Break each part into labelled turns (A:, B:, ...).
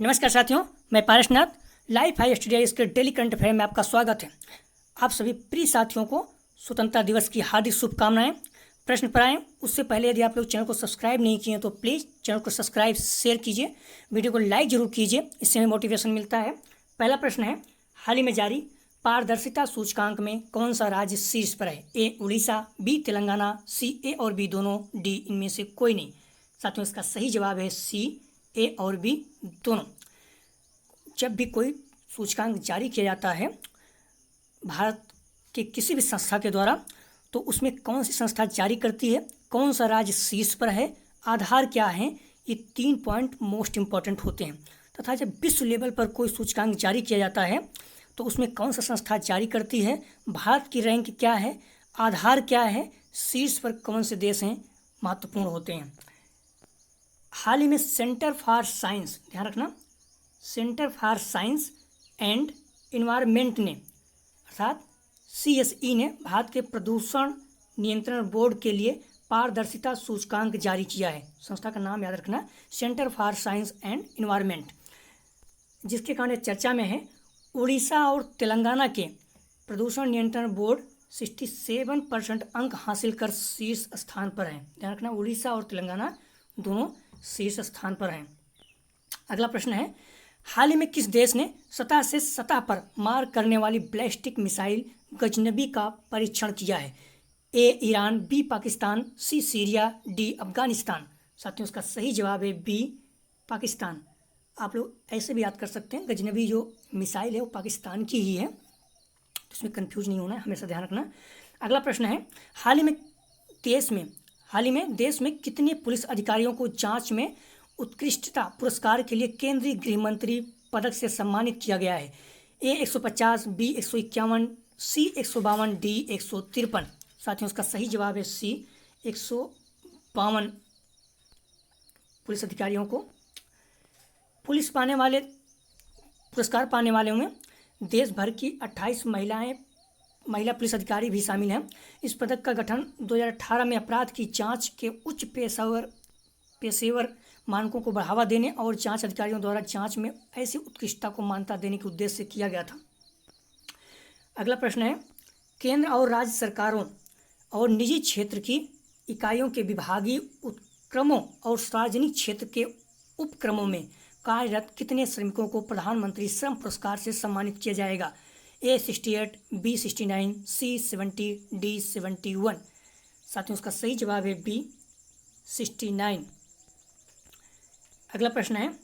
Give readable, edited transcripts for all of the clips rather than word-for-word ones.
A: नमस्कार साथियों, मैं पारसनाथ। लाइफ हाई स्टडीज के डेली करंट अफेयर में आपका स्वागत है। आप सभी प्रिय साथियों को स्वतंत्रता दिवस की हार्दिक शुभकामनाएं। प्रश्न पर आएँ उससे पहले यदि आप लोग चैनल को सब्सक्राइब नहीं किए तो प्लीज़ चैनल को सब्सक्राइब शेयर कीजिए, वीडियो को लाइक जरूर कीजिए, इससे हमें मोटिवेशन मिलता है। पहला प्रश्न है, हाल ही में जारी पारदर्शिता सूचकांक में कौन सा राज्य शीर्ष पर है? ए उड़ीसा, बी तेलंगाना, सी ए और बी दोनों, डी इनमें से कोई नहीं। साथियों, इसका सही जवाब है सी, ए और बी दोनों। जब भी कोई सूचकांक जारी किया जाता है भारत के किसी भी संस्था के द्वारा, तो उसमें कौन सी संस्था जारी करती है, कौन सा राज्य शीर्ष पर है, आधार क्या है, ये 3 पॉइंट मोस्ट इंपॉर्टेंट होते हैं। तथा जब विश्व लेवल पर कोई सूचकांक जारी किया जाता है तो उसमें कौन सा संस्था जारी करती है, भारत की रैंक क्या है, आधार क्या है, शीर्ष पर कौन से देश हैं, महत्वपूर्ण होते हैं। हाल ही में सेंटर फॉर साइंस, ध्यान रखना, centre for science and environment ने अर्थात CSE ने भारत के प्रदूषण नियंत्रण बोर्ड के लिए पारदर्शिता सूचकांक जारी किया है। संस्था का नाम याद रखना, centre for science and environment, जिसके कारण चर्चा में है। उड़ीसा और तेलंगाना के प्रदूषण नियंत्रण बोर्ड 67% अंक हासिल कर शीर्ष स्थान पर हैं। ध्यान रखना, उड़ीसा और तेलंगाना दोनों शीर्ष स्थान पर हैं। अगला प्रश्न है, हाल ही में किस देश ने सतह से सतह पर मार करने वाली बैलिस्टिक मिसाइल गजनबी का परीक्षण किया है? ए ईरान, बी पाकिस्तान, सी सीरिया, डी अफगानिस्तान। साथियों, उसका सही जवाब है बी पाकिस्तान। आप लोग ऐसे भी याद कर सकते हैं, गजनबी जो मिसाइल है वो पाकिस्तान की ही है, तो इसमें कन्फ्यूज नहीं होना है, हमेशा ध्यान रखना। अगला प्रश्न है, हाल ही में देश में कितने पुलिस अधिकारियों को जांच में उत्कृष्टता पुरस्कार के लिए केंद्रीय गृह मंत्री पदक से सम्मानित किया गया है? ए 150, बी 151, सी 152, डी 153। साथियों, उसका सही जवाब है सी 152 पुलिस अधिकारियों को पुरस्कार पाने वाले में देश भर की 28 महिला पुलिस अधिकारी भी शामिल हैं। इस पदक का गठन 2018 में अपराध की जांच के उच्च पेशेवर मानकों को बढ़ावा देने और जांच अधिकारियों द्वारा जांच में ऐसी उत्कृष्टता को मान्यता देने के उद्देश्य से किया गया था। अगला प्रश्न है, केंद्र और राज्य सरकारों और निजी क्षेत्र की इकाइयों के विभागीय उपक्रमों और सार्वजनिक क्षेत्र के उपक्रमों में कार्यरत कितने श्रमिकों को प्रधानमंत्री श्रम पुरस्कार से सम्मानित किया जाएगा? ए 68, बी 69, सी 70, डी 71। साथियों, उसका सही जवाब है बी 69। अगला प्रश्न है,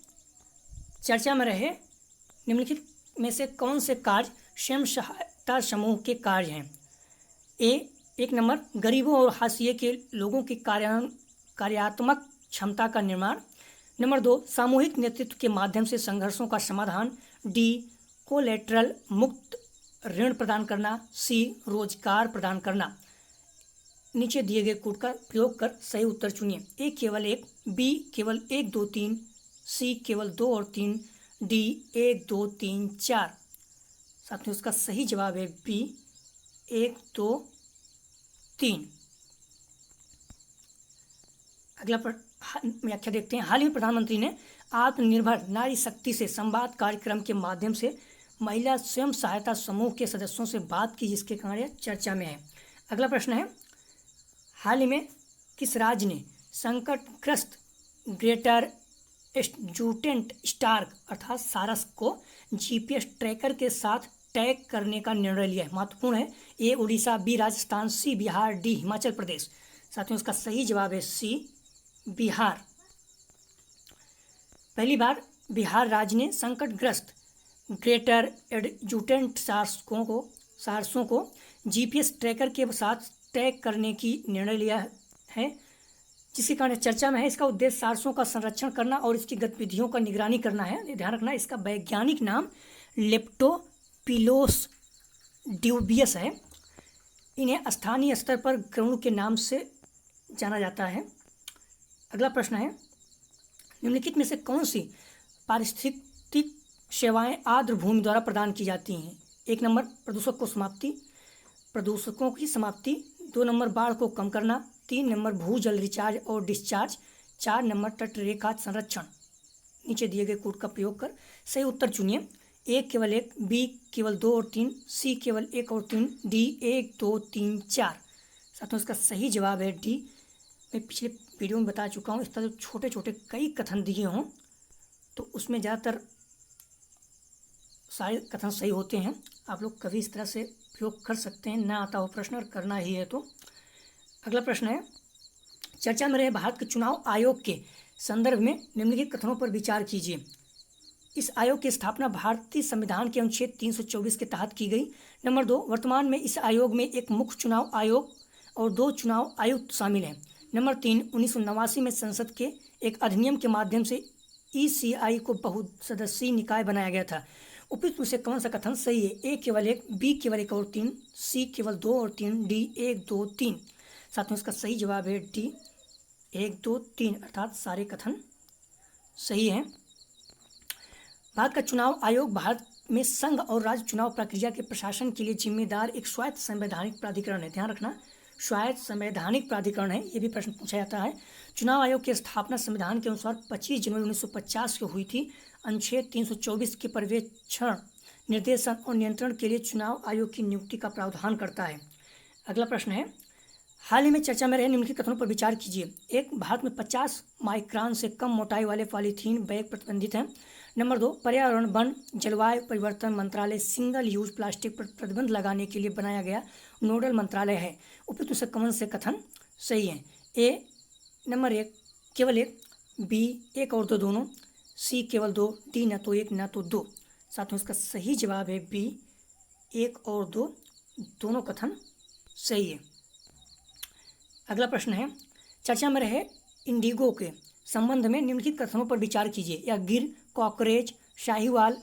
A: चर्चा में रहे निम्नलिखित में से कौन से कार्य स्वयं सहायता समूह के कार्य हैं? एक नंबर, गरीबों और हाशिए के लोगों की कार्यात्मक क्षमता का निर्माण। नंबर 2, सामूहिक नेतृत्व के माध्यम से संघर्षों का समाधान। डी, कोलेटरल मुक्त ऋण प्रदान करना। सी, रोजगार प्रदान करना। नीचे दिए गए कोड का प्रयोग कर सही उत्तर चुनिए। ए केवल 1, बी केवल 1, 2, 3, सी केवल 2 और 3, डी 1, 2, 3, 4। साथियों, उसका सही जवाब है बी 1, 2, 3। अगला व्याख्या देखते हैं। हाल ही में प्रधानमंत्री ने आत्मनिर्भर नारी शक्ति से संवाद कार्यक्रम के माध्यम से महिला स्वयं सहायता समूह के सदस्यों से बात की, जिसके कारण यह चर्चा में है। अगला प्रश्न है, हाल ही में किस राज्य ने संकटग्रस्त ग्रेटर एडजुटेंट स्टार्क अर्थात सारस को GPS ट्रैकर के साथ टैग करने का निर्णय लिया है? महत्वपूर्ण है। ए उड़ीसा, बी राजस्थान, सी बिहार, डी हिमाचल प्रदेश। साथियों, उसका सही जवाब है सी बिहार। पहली बार बिहार राज्य ने संकटग्रस्त ग्रेटर एडजुटेंट सारसों को GPS ट्रैकर के साथ टैग करने की निर्णय लिया है, जिसके कारण चर्चा में है। इसका उद्देश्य सारसों का संरक्षण करना और इसकी गतिविधियों का निगरानी करना है। ध्यान रखना, इसका वैज्ञानिक नाम लेप्टोपिलोस ड्यूबियस है। इन्हें स्थानीय स्तर पर गरुड़ के नाम से जाना जाता है। अगला प्रश्न है, निम्नलिखित में से कौन सी पारिस्थितिक सेवाएं आर्द्र भूमि द्वारा प्रदान की जाती हैं? एक नंबर, प्रदूषकों की समाप्ति। 2 नंबर, बाढ़ को कम करना। 3 नंबर, भूजल रिचार्ज और डिस्चार्ज। 4 नंबर, तट रेखा संरक्षण। नीचे दिए गए कोड का प्रयोग कर सही उत्तर चुनिए। ए केवल 1, बी केवल 2 और 3, सी केवल 1 और 3, डी 1 2 3 4। साथियों इसका सही जवाब है डी। मैं पिछले वीडियो में बता चुका हूँ, इस तरह छोटे छोटे कई कथन दिए हों तो उसमें ज़्यादातर सारे कथन सही होते हैं। आप लोग कभी इस तरह से प्रयोग कर सकते हैं, ना आता हो प्रश्न और करना ही है तो। अगला प्रश्न है, चर्चा में रहे भारत के चुनाव आयोग के संदर्भ में निम्नलिखित कथनों पर विचार कीजिए। इस आयोग की स्थापना भारतीय संविधान के अनुच्छेद 324 के तहत की गई। नंबर 2, वर्तमान में इस आयोग में एक मुख्य चुनाव आयोग और 2 चुनाव आयुक्त शामिल हैं। नंबर 3, 1989 में संसद के एक अधिनियम के माध्यम से ECI को बहुसदस्यीय निकाय बनाया गया था। उपयुक्त में से कौन सा कथन सही है? ए केवल 1, बी केवल 1 और 3, सी केवल 2 और 3, डी 1 2 3। साथियों इसका सही जवाब है डी 1 2 3, अर्थात सारे कथन सही हैं। भारत का चुनाव आयोग भारत में संघ और राज्य चुनाव प्रक्रिया के प्रशासन के लिए जिम्मेदार एक स्वायत्त संवैधानिक प्राधिकरण है। ध्यान रखना, स्वायत्त संवैधानिक प्राधिकरण है, ये भी प्रश्न पूछा जाता है। चुनाव आयोग की स्थापना संविधान के अनुसार 25 जनवरी 1950 को हुई थी। अनुच्छेद 324 के पर्यवेक्षण, निर्देशन और नियंत्रण के लिए चुनाव आयोग की नियुक्ति का प्रावधान करता है। अगला प्रश्न है, हाल ही में चर्चा में रहे निम्नलिखित कथनों पर विचार कीजिए। 1, भारत में 50 माइक्रान से कम मोटाई वाले पॉलीथीन बैग प्रतिबंधित हैं। नंबर 2, पर्यावरण, वन, जलवायु परिवर्तन मंत्रालय सिंगल यूज प्लास्टिक पर प्रतिबंध लगाने के लिए बनाया गया नोडल मंत्रालय है। उपयुक्त से कौन से कथन सही हैं? ए नंबर 1 केवल 1, बी 1 और 2 दोनों, सी केवल 2, डी न तो 1 न तो 2। साथियों इसका सही जवाब है बी 1 और 2 दोनों कथन सही है। अगला प्रश्न है, चर्चा में रहे इंडिगो के संबंध में निम्नलिखित कथनों पर विचार कीजिए। यह गिर, कॉकरेज, शाहीवाल,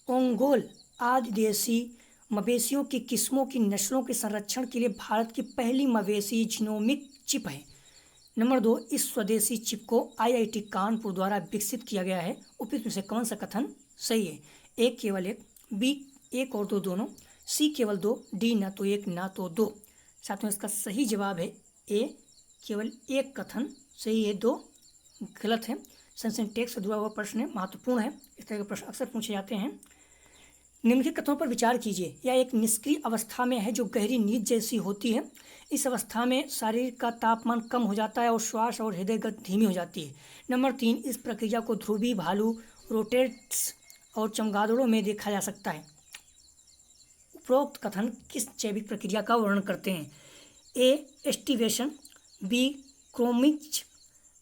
A: ओंगोल आदि देसी मवेशियों की किस्मों की नस्लों के संरक्षण के लिए भारत की पहली मवेशी जीनोमिक चिप है। नंबर 2, इस स्वदेशी चिप को IIT कानपुर द्वारा विकसित किया गया है। उपयुक्त में से कौन सा कथन सही है? ए केवल 1, बी 1 और 2 दोनों, सी केवल 2, डी न तो 1 न तो 2। साथियों इसका सही जवाब है ए केवल 1 कथन सही है, 2 गलत है। सेंसेंटेक्स से जुड़ा हुआ प्रश्न है, महत्वपूर्ण है, इस तरह के प्रश्न अक्सर पूछे जाते हैं। निम्नलिखित कथनों पर विचार कीजिए। यह एक निष्क्रिय अवस्था में है जो गहरी नींद जैसी होती है। इस अवस्था में शरीर का तापमान कम हो जाता है और श्वास और हृदय गति धीमी हो जाती है। नंबर 3, इस प्रक्रिया को ध्रुवी भालू, रोटेट्स और चमगादड़ों में देखा जा सकता है। उपरोक्त कथन किस जैविक प्रक्रिया का वर्णन करते हैं? ए एस्टिवेशन, बी क्रोमिच,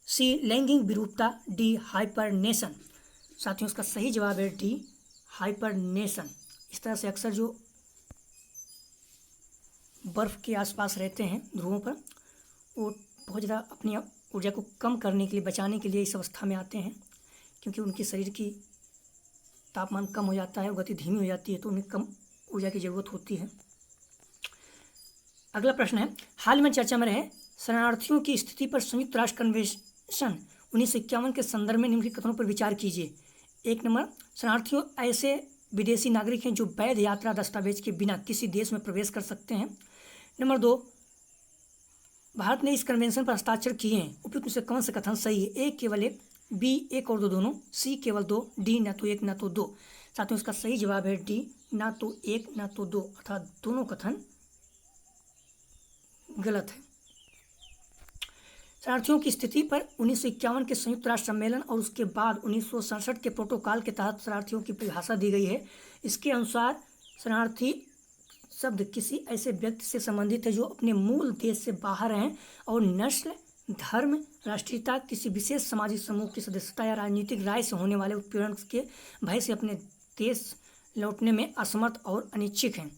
A: सी लैंगिक विरूपता, डी हाइपरनेशन। साथियों इसका सही जवाब है डी हाइपरनेशन। इस तरह से अक्सर जो बर्फ़ के आसपास रहते हैं ध्रुवों पर, वो बहुत ज़्यादा अपनी ऊर्जा को कम करने के लिए, बचाने के लिए इस अवस्था में आते हैं, क्योंकि उनके शरीर की तापमान कम हो जाता है और गति धीमी हो जाती है, तो उन्हें कम ऊर्जा की ज़रूरत होती है। अगला प्रश्न है, हाल में चर्चा में रहे शरणार्थियों की स्थिति पर संयुक्त राष्ट्र कन्वेंशन 1951 के संदर्भ में निम्नलिखित कथनों पर विचार कीजिए। 1 नंबर, शरणार्थियों ऐसे विदेशी नागरिक हैं जो वैध यात्रा दस्तावेज के बिना किसी देश में प्रवेश कर सकते हैं। नंबर 2, भारत ने इस कन्वेंशन पर हस्ताक्षर किए हैं। उपयुक्त से कौन सा कथन सही है? ए केवल 1, बी 1 और 2 दोनों, सी केवल 2, डी न तो 1 न तो 2। साथियों इसका सही जवाब है डी न तो 1 न तो 2, अर्थात दोनों कथन गलत है। शरणार्थियों की स्थिति पर 1951 के संयुक्त राष्ट्र सम्मेलन और उसके बाद 1967 के प्रोटोकॉल के तहत शरणार्थियों की परिभाषा दी गई है। इसके अनुसार शरणार्थी शब्द किसी ऐसे व्यक्ति से संबंधित है जो अपने मूल देश से बाहर हैं और नस्ल, धर्म, राष्ट्रीयता, किसी विशेष सामाजिक समूह की सदस्यता या राजनीतिक राय से होने वाले उत्पीड़न के भय से अपने देश लौटने में असमर्थ और अनिच्छुक हैं।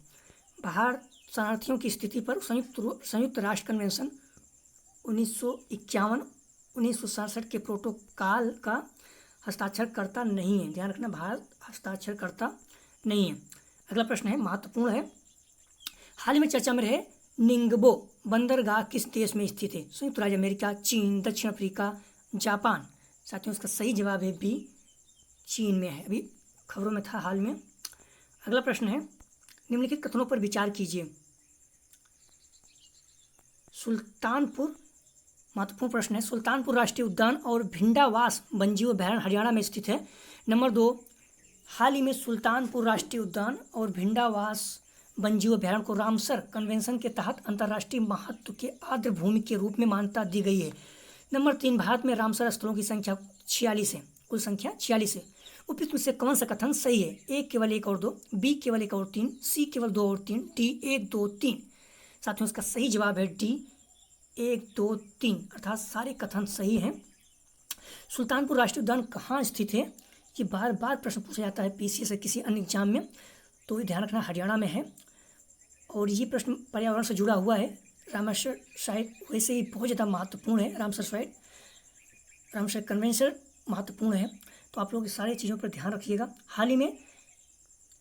A: बाहर शरणार्थियों की स्थिति पर संयुक्त राष्ट्र कन्वेंशन 1951 1967 के प्रोटोकॉल का हस्ताक्षरकर्ता नहीं है। ध्यान रखना, भारत हस्ताक्षरकर्ता नहीं है। अगला प्रश्न है, महत्वपूर्ण है, हाल ही में चर्चा में रहे निंगबो बंदरगाह किस देश में स्थित है? संयुक्त राज्य अमेरिका, चीन, दक्षिण अफ्रीका, जापान। साथियों इसका सही जवाब है बी, चीन में है, अभी खबरों में था हाल में। अगला प्रश्न है, निम्नलिखित कथनों पर विचार कीजिए। सुल्तानपुर महत्वपूर्ण प्रश्न है। सुल्तानपुर राष्ट्रीय उद्यान और भिंडावास वन्यजीव अभयारण्य हरियाणा में स्थित है। नंबर 2, हाल ही में सुल्तानपुर राष्ट्रीय उद्यान और भिंडावास वन्यजीव अभयारण्य को रामसर कन्वेंशन के तहत अंतर्राष्ट्रीय महत्व के आर्द्र भूमि के रूप में मान्यता दी गई है। नंबर 3, भारत में रामसर स्थलों की संख्या 46 है, कुल संख्या 46 है। उपयुक्त में से कौन सा कथन सही है? ए केवल 1 और 2, बी केवल 1 और 3, सी केवल 2 और 3, डी 1 2 3। साथियों इसका सही जवाब है डी 1 2 3, अर्थात सारे कथन सही हैं। सुल्तानपुर राष्ट्रीय उद्यान कहाँ स्थित है? ये बार बार प्रश्न पूछा जाता है पीसीएस से किसी अन्य एग्जाम में, तो ये ध्यान रखना हरियाणा में है। और ये प्रश्न पर्यावरण से जुड़ा हुआ है। रामसर साइट वैसे ही बहुत ज़्यादा महत्वपूर्ण है। रामसर साइट, रामसर कन्वेंशन महत्वपूर्ण है, तो आप लोग सारी चीज़ों पर ध्यान रखिएगा। हाल ही में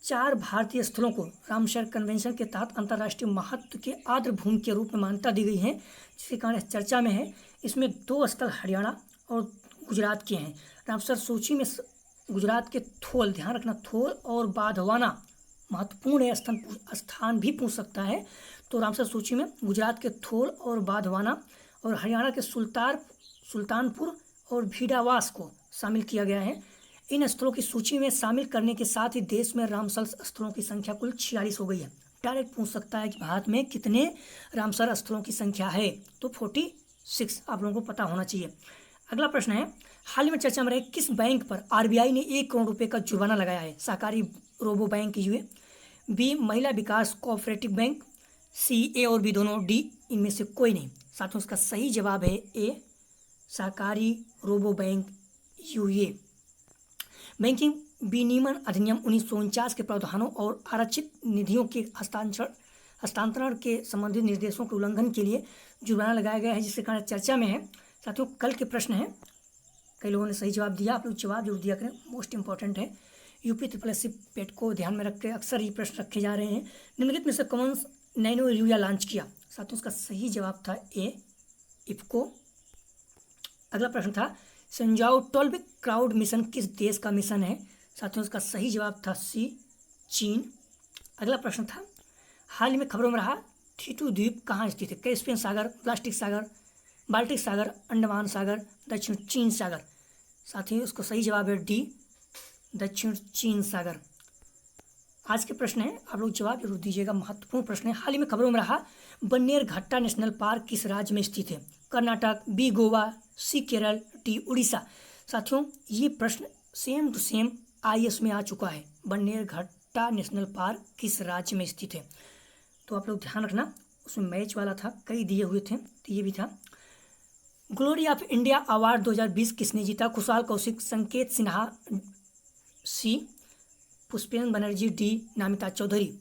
A: 4 भारतीय स्थलों को रामसर कन्वेंशन के तहत अंतर्राष्ट्रीय महत्व के आर्द्र भूमि के रूप में मान्यता दी गई है, जिसके कारण चर्चा में है। इसमें 2 स्थल हरियाणा और गुजरात के हैं। रामसर सूची में गुजरात के थोल, ध्यान रखना, थोल और बाधवाना महत्वपूर्ण है, स्थान भी पूछ सकता है। तो रामसर सूची में गुजरात के थोल और बाधवाना और हरियाणा के सुल्तानपुर और भिंडावास को शामिल किया गया है। इन स्थलों की सूची में शामिल करने के साथ ही देश में रामसर स्थलों की संख्या कुल 46 हो गई है। डायरेक्ट पूछ सकता है कि भारत में कितने रामसर स्थलों की संख्या है, तो 46 आप लोगों को पता होना चाहिए। अगला प्रश्न है, हाल ही में चर्चा में रहे किस बैंक पर आरबीआई ने 1 करोड़ रुपए का जुर्माना लगाया है? सहकारी रोबो बैंक यूए, बी महिला विकास कोऑपरेटिव बैंक, सी ए और बी दोनों, डी इनमें से कोई नहीं। साथियों इसका सही जवाब है ए, सहकारी रोबो बैंक यूए। बैंकिंग विनियमन अधिनियम 1949 के प्रावधानों और आरक्षित निधियों के हस्तांतरण के संबंधित निर्देशों के उल्लंघन के लिए जुर्माना लगाया गया है, जिसके कारण चर्चा में है। साथियों कल के प्रश्न हैं, कई लोगों ने सही जवाब दिया, आप लोग जवाब जरूर दिया करें, मोस्ट इंपॉर्टेंट है। यूपी SSC पेट को ध्यान में रख के अक्सर ये प्रश्न रखे जा रहे हैं। निम्नलिखित में से कौन नैनो यूरिया लॉन्च किया? साथियों उसका सही जवाब था ए, इफ्को। अगला प्रश्न था, संजाओ 12 क्राउड मिशन किस देश का मिशन है? साथियों इसका सही जवाब था सी, चीन। अगला प्रश्न था, हाल ही में खबरों में रहा थीटू द्वीप कहाँ स्थित है? कैस्पियन सागर, प्लास्टिक सागर, बाल्टिक सागर, अंडमान सागर, दक्षिण चीन सागर। साथियों उसका सही जवाब है डी, दक्षिण चीन सागर। आज के प्रश्न है, आप लोग जवाब जरूर दीजिएगा, महत्वपूर्ण प्रश्न है। हाल ही में खबरों में रहा बन्नेरघट्टा नेशनल पार्क किस राज्य में स्थित है? कर्नाटक, बी गोवा, सी केरल, डी उड़ीसा। साथियों ये प्रश्न सेम टू सेम IAS में आ चुका है। बन्नेरघट्टा नेशनल पार्क किस राज्य में स्थित है? तो आप लोग ध्यान रखना, उसमें मैच वाला था, कई दिए हुए थे, तो ये भी था। ग्लोरी ऑफ इंडिया अवार्ड 2020 किसने जीता? खुशहाल कौशिक, संकेत सिन्हा, सी पुष्पेंद्र बनर्जी, डी नामिता चौधरी।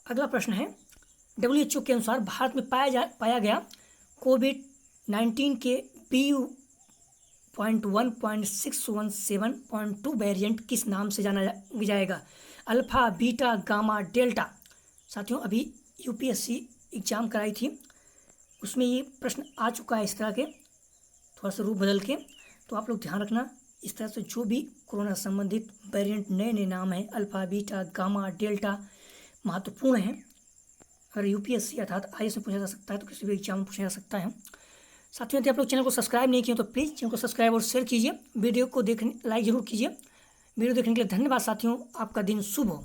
A: अगला प्रश्न है, WHO के अनुसार भारत में पाया गया कोविड-19 के BU.1.617.2 वेरिएंट किस नाम से जाना जाएगा? Alpha, beta, gamma, delta. साथियों अभी UPSC एग्जाम कराई थी, उसमें ये प्रश्न आ चुका है इस तरह के, थोड़ा सा रूप बदल के। तो आप लोग ध्यान रखना, इस तरह से जो भी कोरोना संबंधित वेरिएंट नए नए नाम हैं, अल्फा, बीटा, गामा, डेल्टा, महत्वपूर्ण हैं। अगर UPSC अर्थात IAS में पूछा जा सकता है, तो किसी भी एग्जाम में पूछा जा सकता है। साथियों यदि आप लोग चैनल को सब्सक्राइब नहीं किए तो प्लीज़ चैनल को सब्सक्राइब और शेयर कीजिए। वीडियो को लाइक जरूर कीजिए। वीडियो देखने के लिए धन्यवाद साथियों, आपका दिन शुभ हो।